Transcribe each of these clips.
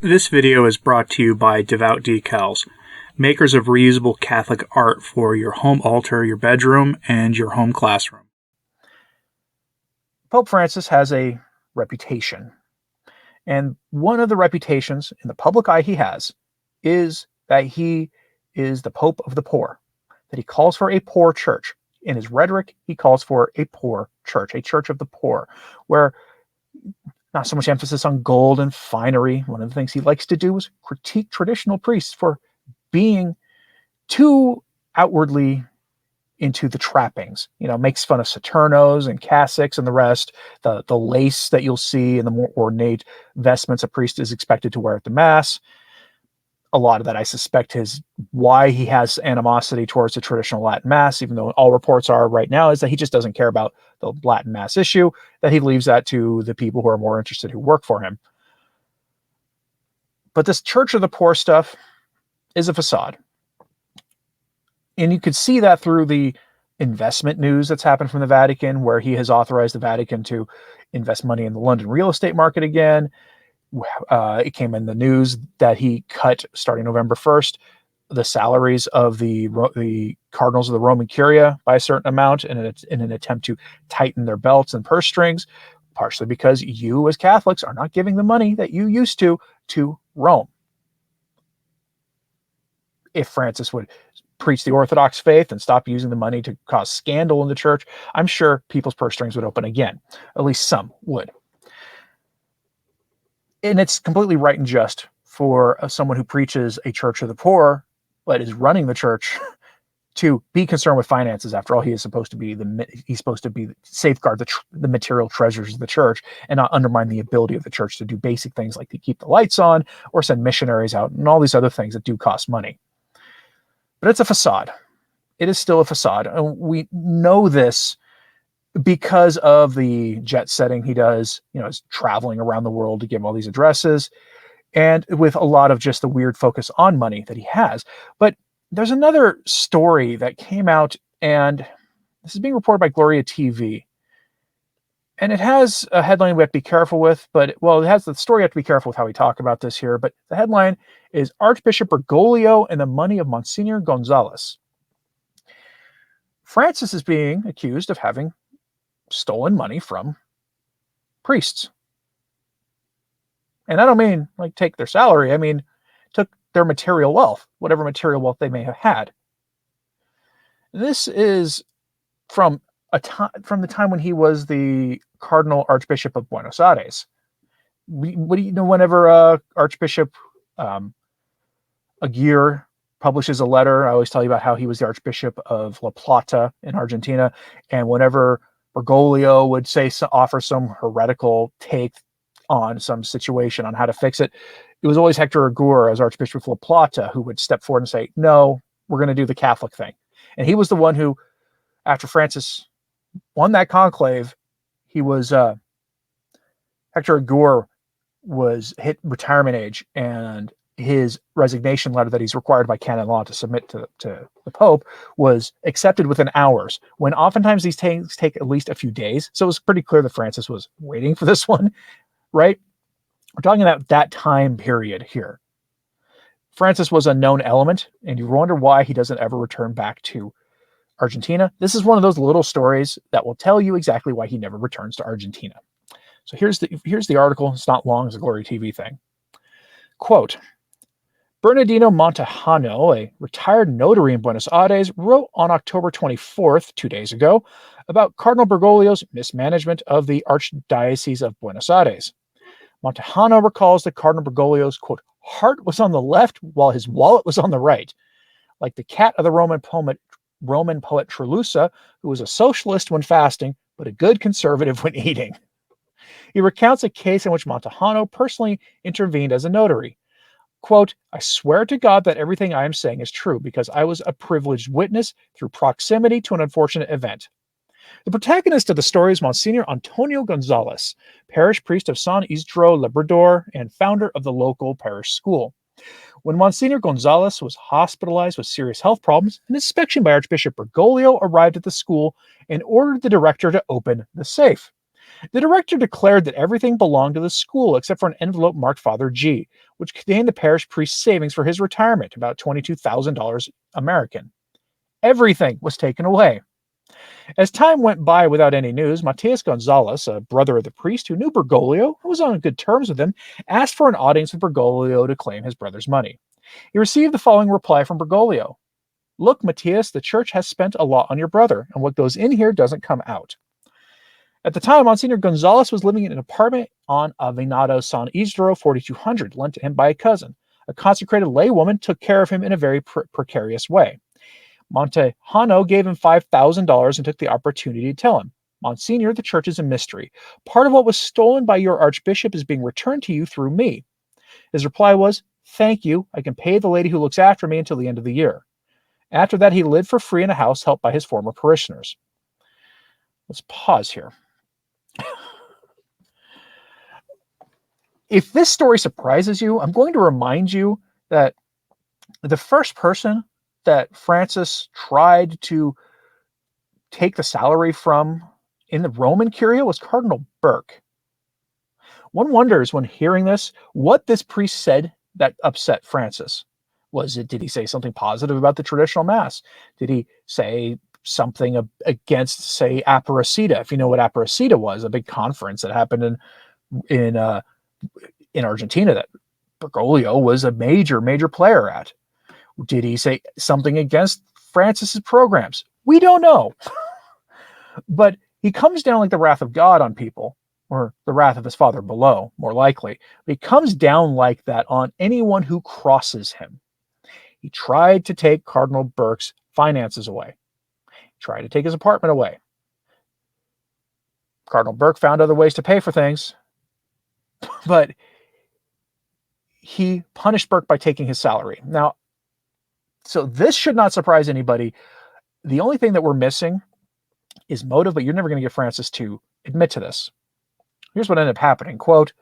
This video is brought to you by Devout Decals, makers of reusable Catholic art for your home altar, your bedroom, and your home classroom. Pope Francis has a reputation, and one of the reputations in the public eye he has is that he is the Pope of the poor, that he calls for a poor church. In his rhetoric, he calls for a poor church, a church of the poor, where not so much emphasis on gold and finery. One of the things he likes to do is critique traditional priests for being too outwardly into the trappings. Makes fun of Saturnos and cassocks and the rest, the lace that you'll see in the more ornate vestments a priest is expected to wear at the Mass. A lot of that, I suspect, is why he has animosity towards the traditional Latin Mass, even though all reports are right now is that he just doesn't care about the Latin Mass issue, that he leaves that to the people who are more interested, who work for him. But this Church of the Poor stuff is a facade. And you could see that through the investment news that's happened from the Vatican, where he has authorized the Vatican to invest money in the London real estate market again. It came in the news that he cut, starting November 1st, the salaries of the cardinals of the Roman Curia by a certain amount in an attempt to tighten their belts and purse strings, partially because you as Catholics are not giving the money that you used to Rome. If Francis would preach the Orthodox faith and stop using the money to cause scandal in the church, I'm sure people's purse strings would open again. At least some would. And it's completely right and just for someone who preaches a church of the poor, but is running the church, to be concerned with finances. After all, he's supposed to be safeguard the material treasures of the church and not undermine the ability of the church to do basic things like to keep the lights on or send missionaries out and all these other things that do cost money. But it's a facade. It is still a facade. And we know this because of the jet setting he does, is traveling around the world to give all these addresses, and with a lot of just the weird focus on money that he has. But there's another story that came out, and this is being reported by Gloria TV. And it has a headline we have to be careful with, it has the story. You have to be careful with how we talk about this here. But the headline is Archbishop Bergoglio and the Money of Monsignor Gonzalez. Francis is being accused of having stolen money from priests. And I don't mean like take their salary. I mean, took their material wealth, whatever material wealth they may have had. This is from the time when he was the Cardinal Archbishop of Buenos Aires. Whenever Archbishop Aguirre publishes a letter, I always tell you about how he was the Archbishop of La Plata in Argentina. And whenever Bergoglio would offer some heretical take on some situation on how to fix it, it was always Hector Aguirre as Archbishop of La Plata who would step forward and say, no, we're going to do the Catholic thing. And he was the one who, after Francis won that conclave, Hector Aguirre was hit retirement age, and his resignation letter that he's required by canon law to submit to the Pope was accepted within hours, when oftentimes these things take at least a few days. So it was pretty clear that Francis was waiting for this one, right? We're talking about that time period here. Francis was a known element, and you wonder why he doesn't ever return back to Argentina. This is one of those little stories that will tell you exactly why he never returns to Argentina. So here's the article. It's not long. It's a Glory TV thing. Quote, Bernardino Montejano, a retired notary in Buenos Aires, wrote on October 24th, 2 days ago, about Cardinal Bergoglio's mismanagement of the Archdiocese of Buenos Aires. Montejano recalls that Cardinal Bergoglio's, quote, heart was on the left while his wallet was on the right. Like the cat of the Roman poet Trulusa, who was a socialist when fasting, but a good conservative when eating. He recounts a case in which Montejano personally intervened as a notary. Quote, I swear to God that everything I am saying is true because I was a privileged witness through proximity to an unfortunate event. The protagonist of the story is Monsignor Antonio Gonzalez, parish priest of San Isidro Labrador and founder of the local parish school. When Monsignor Gonzalez was hospitalized with serious health problems, an inspection by Archbishop Bergoglio arrived at the school and ordered the director to open the safe. The director declared that everything belonged to the school except for an envelope marked Father G, which contained the parish priest's savings for his retirement, about $22,000 American. Everything was taken away. As time went by without any news, Monsignor Gonzalez, a brother of the priest who knew Bergoglio and was on good terms with him, asked for an audience with Bergoglio to claim his brother's money. He received the following reply from Bergoglio. Look, Matthias, the church has spent a lot on your brother, and what goes in here doesn't come out. At the time, Monsignor Gonzalez was living in an apartment on Avenado San Isidro 4200, lent to him by a cousin. A consecrated laywoman took care of him in a very precarious way. Montejano gave him $5,000 and took the opportunity to tell him, Monsignor, the church is a mystery. Part of what was stolen by your archbishop is being returned to you through me. His reply was, thank you, I can pay the lady who looks after me until the end of the year. After that, he lived for free in a house helped by his former parishioners. Let's pause here. If this story surprises you, I'm going to remind you that the first person that Francis tried to take the salary from in the Roman Curia was Cardinal Burke. One wonders when hearing this, what this priest said that upset Francis. Did he say something positive about the traditional mass? Did he say something against, say, Aparecida? If you know what Aparecida was, a big conference that happened in Argentina that Bergoglio was a major player at. Did he say something against Francis's programs? We don't know. But he comes down like the wrath of God on people, or the wrath of his Father below, more likely. But he comes down like that on anyone who crosses him. He tried to take Cardinal Burke's finances away. He tried to take his apartment away. Cardinal Burke found other ways to pay for things, but he punished Burke by taking his salary. Now, so this should not surprise anybody. The only thing that we're missing is motive, but you're never going to get Francis to admit to this. Here's what ended up happening. Quote,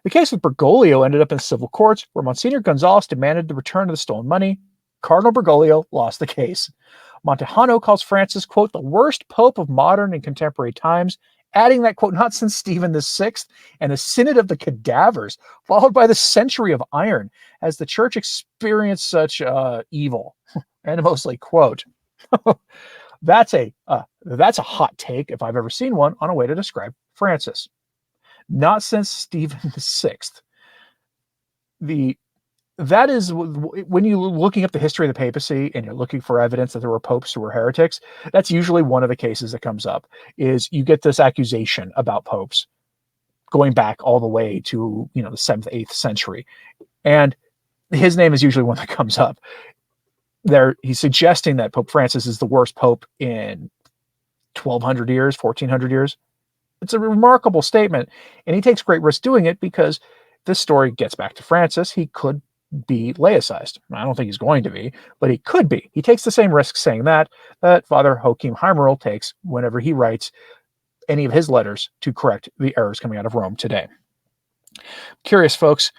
the case with Bergoglio ended up in civil courts where Monsignor Gonzalez demanded the return of the stolen money. Cardinal Bergoglio lost the case. Montejano calls Francis, quote, the worst pope of modern and contemporary times, adding that, quote, not since Stephen VI and the Synod of the Cadavers, followed by the Century of Iron, has the church experienced such evil. And mostly, quote, that's a hot take if I've ever seen one on a way to describe Francis. Not since Stephen VI. That is, when you're looking up the history of the papacy and you're looking for evidence that there were popes who were heretics, that's usually one of the cases that comes up, is you get this accusation about popes going back all the way to, the 7th, 8th century. And his name is usually one that comes up. There, he's suggesting that Pope Francis is the worst pope in 1,200 years, 1,400 years. It's a remarkable statement, and he takes great risk doing it because this story gets back to Francis. He could be laicized. I don't think he's going to be, but he could be. He takes the same risk saying that Father Joachim Heimerl takes whenever he writes any of his letters to correct the errors coming out of Rome today. Curious, folks,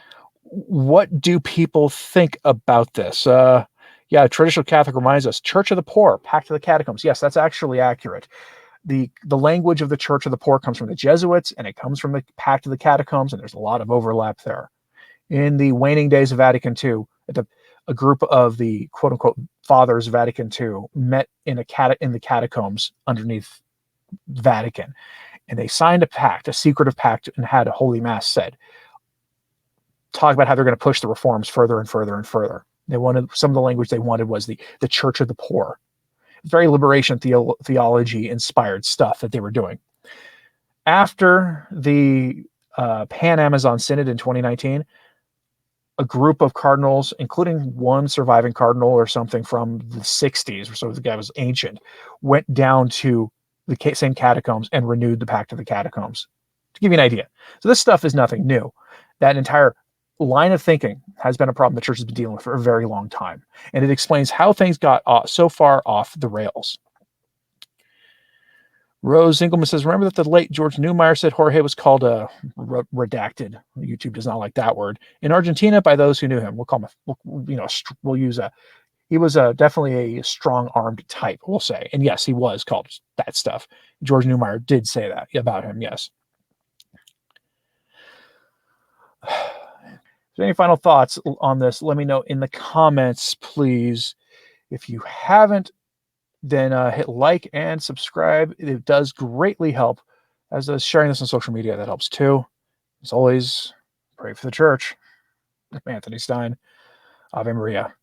what do people think about this? Traditional Catholic reminds us, Church of the Poor, Pact of the Catacombs. Yes, that's actually accurate. The language of the Church of the Poor comes from the Jesuits, and it comes from the Pact of the Catacombs, and there's a lot of overlap there. In the waning days of Vatican II, a group of the quote-unquote fathers of Vatican II met in the catacombs underneath Vatican, and they signed a pact, a secretive pact, and had a Holy Mass said, talk about how they're going to push the reforms further and further and further. They wanted, some of the language they wanted was the Church of the Poor. Very liberation theology inspired stuff that they were doing. After the Pan-Amazon Synod in 2019, a group of cardinals, including one surviving cardinal or something from the 60s, so the guy was ancient, went down to the same catacombs and renewed the Pact of the Catacombs. To give you an idea. So this stuff is nothing new. That entire line of thinking has been a problem the church has been dealing with for a very long time. And it explains how things got so far off the rails. Rose Zinkelman says, remember that the late George Neumeyer said Jorge was called a redacted. YouTube does not like that word. In Argentina, by those who knew him, we'll call him, we'll use he was definitely a strong-armed type, we'll say. And yes, he was called that stuff. George Neumeyer did say that about him, yes. So any final thoughts on this? Let me know in the comments, please. If you haven't, then hit like and subscribe. It does greatly help. As sharing this on social media, that helps too. As always, pray for the church. I'm Anthony Stine. Ave Maria.